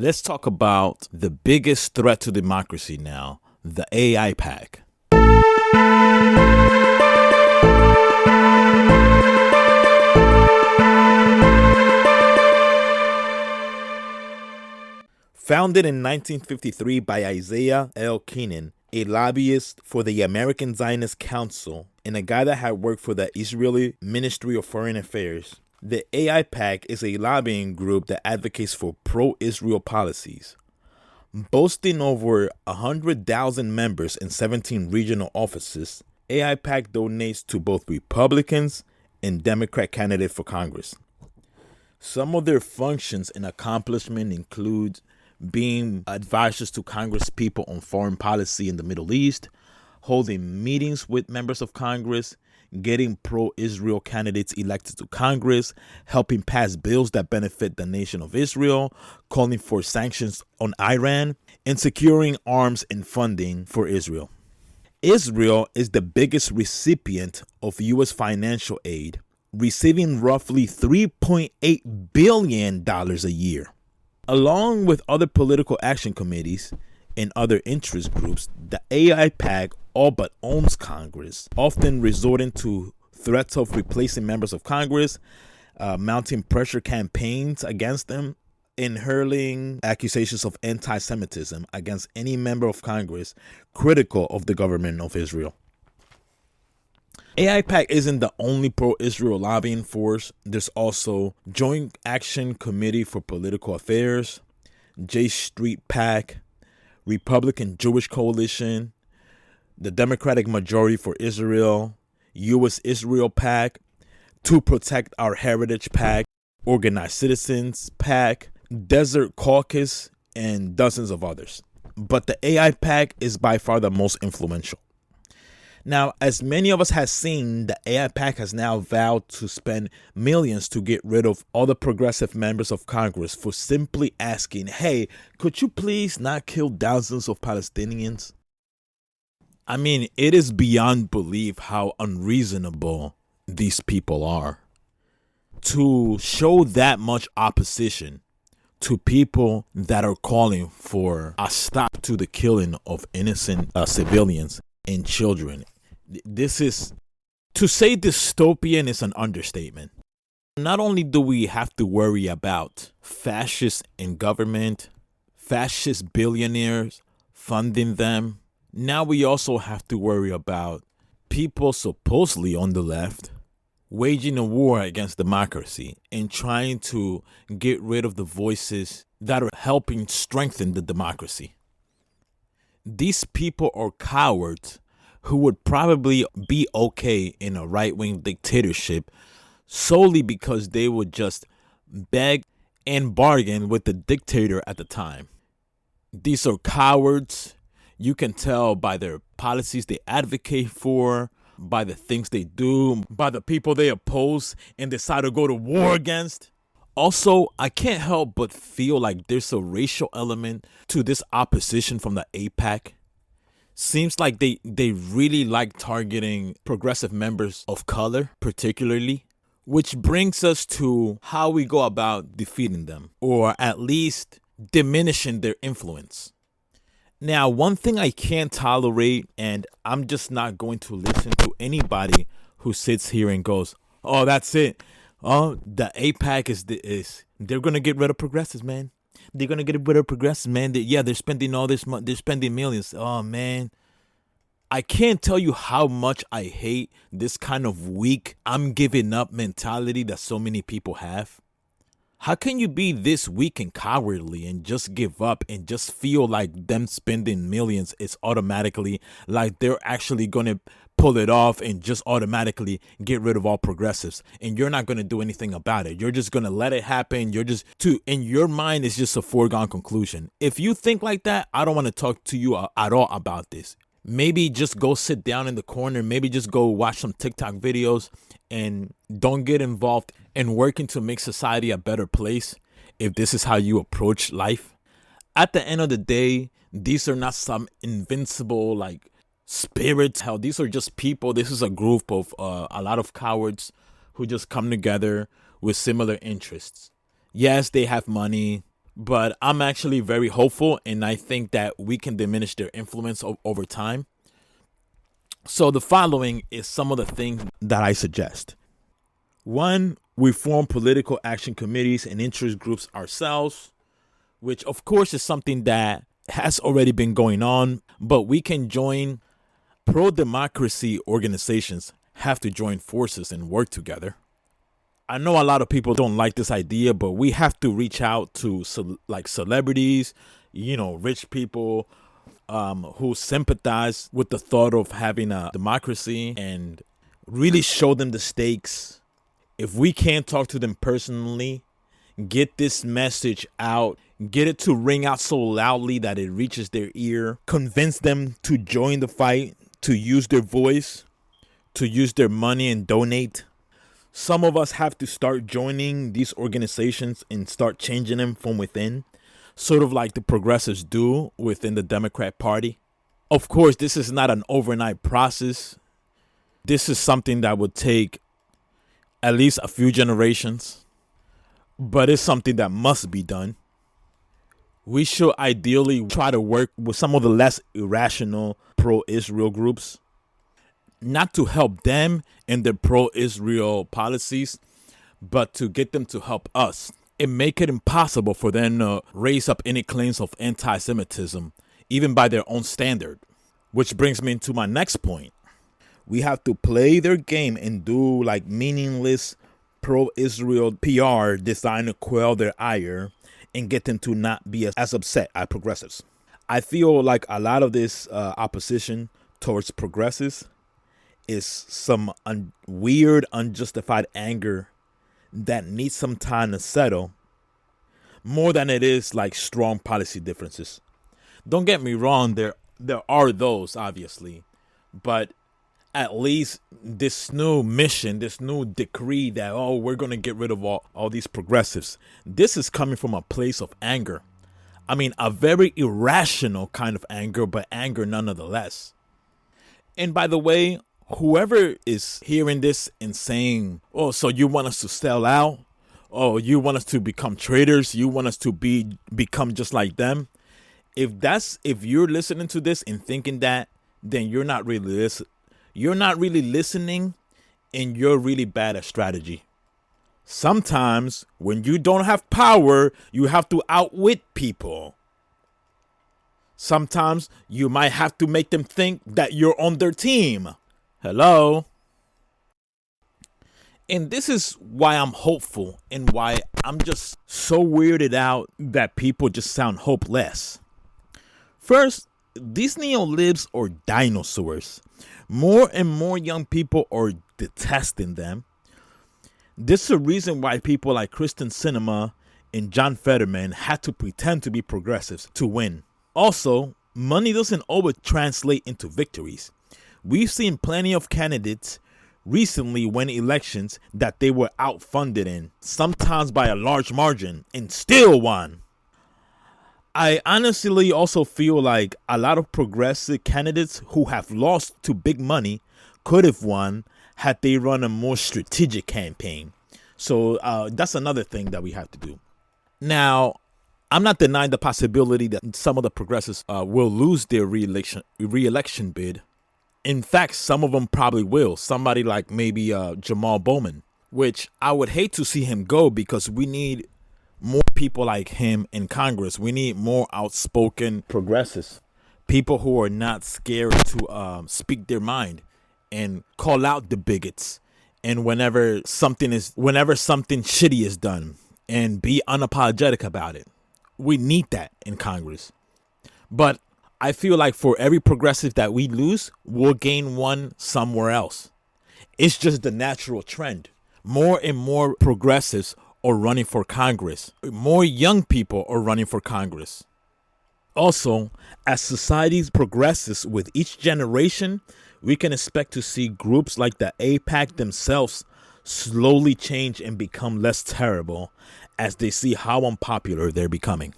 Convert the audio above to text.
Let's talk about the biggest threat to democracy now, the AIPAC. Founded in 1953 by Isaiah L. Keenan, a lobbyist for the American Zionist Council and a guy that had worked for the Israeli Ministry of Foreign Affairs, the AIPAC is a lobbying group that advocates for pro-Israel policies. Boasting over 100,000 members in 17 regional offices, AIPAC donates to both Republicans and Democrat candidates for Congress. Some of their functions and accomplishments include being advisors to Congress people on foreign policy in the Middle East, holding meetings with members of Congress, getting pro-Israel candidates elected to Congress, helping pass bills that benefit the nation of Israel, calling for sanctions on Iran, and securing arms and funding for Israel. Israel is the biggest recipient of U.S. financial aid, receiving roughly $3.8 billion a year. Along with other political action committees and other interest groups, the AIPAC all but owns Congress, often resorting to threats of replacing members of Congress, mounting pressure campaigns against them, and hurling accusations of anti-Semitism against any member of Congress critical of the government of Israel. AIPAC isn't the only pro-Israel lobbying force. There's also Joint Action Committee for Political Affairs, J Street PAC, Republican Jewish Coalition, the Democratic Majority for Israel, U.S. Israel PAC, To Protect Our Heritage PAC, Organized Citizens PAC, Desert Caucus, and dozens of others. But the AIPAC is by far the most influential. Now, as many of us have seen, the AIPAC has now vowed to spend millions to get rid of all the progressive members of Congress for simply asking, hey, could you please not kill thousands of Palestinians? I mean, it is beyond belief how unreasonable these people are. To show that much opposition to people that are calling for a stop to the killing of innocent civilians and children. This is, to say dystopian is an understatement. Not only do we have to worry about fascists in government, fascist billionaires funding them, now we also have to worry about people supposedly on the left waging a war against democracy and trying to get rid of the voices that are helping strengthen the democracy. These people are cowards who would probably be okay in a right-wing dictatorship solely because they would just beg and bargain with the dictator at the time. These are cowards. You can tell by their policies they advocate for, by the things they do, by the people they oppose and decide to go to war against. Also, I can't help but feel like there's a racial element to this opposition from the AIPAC. Seems like they really like targeting progressive members of color, particularly, which brings us to how we go about defeating them, or at least diminishing their influence. Now, one thing I can't tolerate, and I'm just not going to listen to anybody who sits here and goes, oh, that's it. Oh, the AIPAC is they're going to get rid of progressives, man. They're going to get rid of progressives, man. They're spending all this money. They're spending millions. Oh, man. I can't tell you how much I hate this kind of weak, I'm giving up mentality that so many people have. How can you be this weak and cowardly and just give up and just feel like them spending millions is automatically like they're actually going to pull it off and just automatically get rid of all progressives, and you're not going to do anything about it? You're just going to let it happen. You're just in your mind, it's just a foregone conclusion. If you think like that, I don't want to talk to you at all about this. Maybe just go sit down in the corner. Maybe just go watch some TikTok videos and don't get involved in working to make society a better place if this is how you approach life. At the end of the day, these are not some invincible like spirits. Hell, these are just people. This is a group of a lot of cowards who just come together with similar interests. Yes, they have money, but I'm actually very hopeful, and I think that we can diminish their influence over time. So the following is some of the things that I suggest. One, we form political action committees and interest groups ourselves, which of course is something that has already been going on, but we can join pro-democracy organizations, have to join forces and work together. I know a lot of people don't like this idea, but we have to reach out to like celebrities, rich people who sympathize with the thought of having a democracy and really show them the stakes. If we can't talk to them personally, get this message out, get it to ring out so loudly that it reaches their ear, convince them to join the fight, to use their voice, to use their money and donate. Some of us have to start joining these organizations and start changing them from within, sort of like the progressives do within the Democrat Party. Of course, this is not an overnight process. This is something that would take at least a few generations, but it's something that must be done. We should ideally try to work with some of the less irrational pro-Israel groups, not to help them in their pro-Israel policies, but to get them to help us and make it impossible for them to raise up any claims of anti-Semitism, even by their own standard. Which brings me to my next point. We have to play their game and do like meaningless pro-Israel PR designed to quell their ire and get them to not be as upset at progressives. I feel like a lot of this opposition towards progressives is some weird, unjustified anger that needs some time to settle, more than it is like strong policy differences. Don't get me wrong, there are those, obviously, but at least this new mission, this new decree that, we're going to get rid of all these progressives, this is coming from a place of anger. I mean, a very irrational kind of anger, but anger nonetheless. And by the way, whoever is hearing this and saying, so you want us to sell out? Oh, you want us to become traitors? You want us to become just like them? If you're listening to this and thinking that, then you're not really listening, and you're really bad at strategy. Sometimes when you don't have power, you have to outwit people. Sometimes you might have to make them think that you're on their team. Hello? And this is why I'm hopeful and why I'm just so weirded out that people just sound hopeless. First, these neo-libs are dinosaurs. More and more young people are detesting them. This is a reason why people like Kristen Sinema and John Fetterman had to pretend to be progressives to win. Also, money doesn't always translate into victories. We've seen plenty of candidates recently win elections that they were outfunded in, sometimes by a large margin, and still won. I honestly also feel like a lot of progressive candidates who have lost to big money could have won had they run a more strategic campaign. So that's another thing that we have to do. Now, I'm not denying the possibility that some of the progressives will lose their re-election bid. In fact, some of them probably will. Somebody like maybe Jamal Bowman, which I would hate to see him go because we need more people like him in Congress. We need more outspoken progressives, people who are not scared to speak their mind and call out the bigots. And whenever something shitty is done, and be unapologetic about it. We need that in Congress. But I feel like for every progressive that we lose, we'll gain one somewhere else. It's just the natural trend. More and more progressives are running for Congress. More young people are running for Congress. Also, as society progresses with each generation, we can expect to see groups like the AIPAC themselves slowly change and become less terrible as they see how unpopular they're becoming.